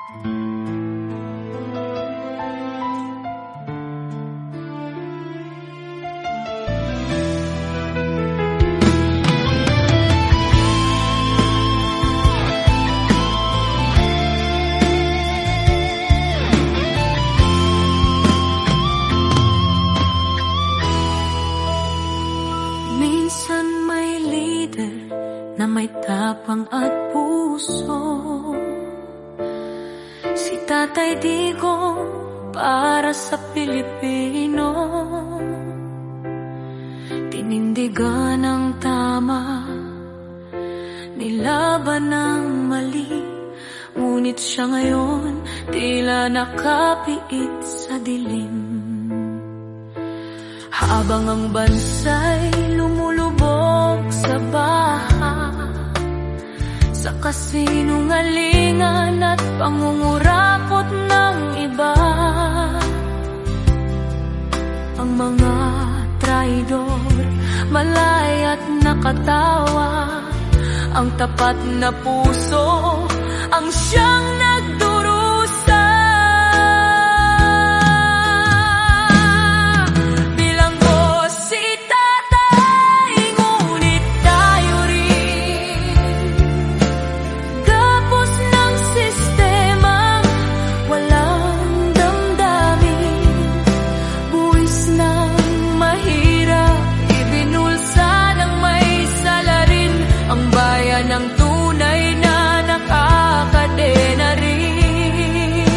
Minsan may leader na may tapang at puso. Si Tatay Digong para sa Pilipino. Tinindigan ang tama, nilaban ang mali. Ngunit siya ngayon tila nakapiit sa dilim. Habang ang bansa'y lumulubog sa baha, sa kasinungalingan at pangungurakot ng iba, ang mga traidor malay at nakatawa. Ang tapat na puso ang siyang nagdurusa. Ng tunay na nakakadena rin.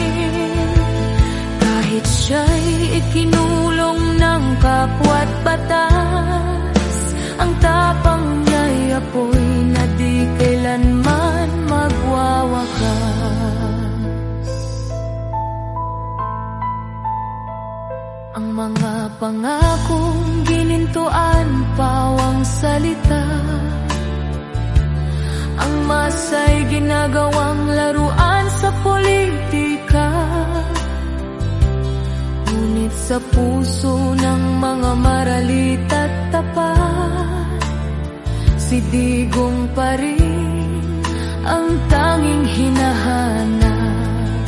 Kahit siya'y ikinulong ng kapwa't batas, ang tapang niya'y apoy na di kailanman magwawakas. Ang mga pangakong ginintuan, pawang salita, ang masa'y ginagawang laruan sa politika. Ngunit sa puso ng mga maralit at tapat, si Digong pa rin ang tanging hinahanap.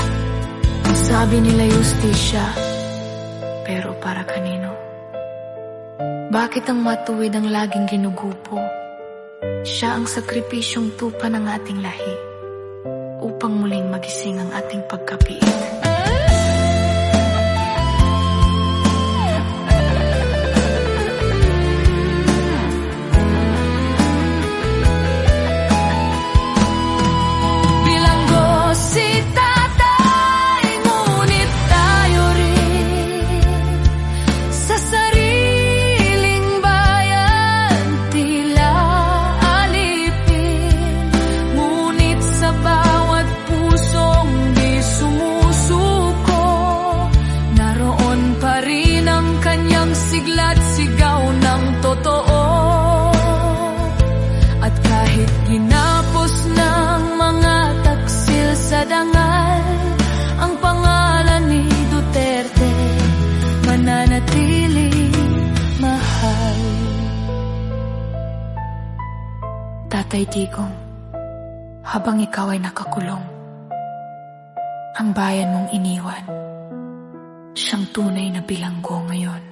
Sabi nila justisya, pero para kanino? Bakit ang matuwid ang laging ginugupo? Siya ang sakripisyong tupa ng ating lahi upang muling magising ang ating pagkapiit. Sigla't sigaw ng totoo. At kahit ginapos ng mga taksil sa dangal, ang pangalan ni Duterte mananatiling mahal. Tatay Digong, habang ikaw ay nakakulong, ang bayan mong iniwan, siyang tunay na bilanggo ngayon.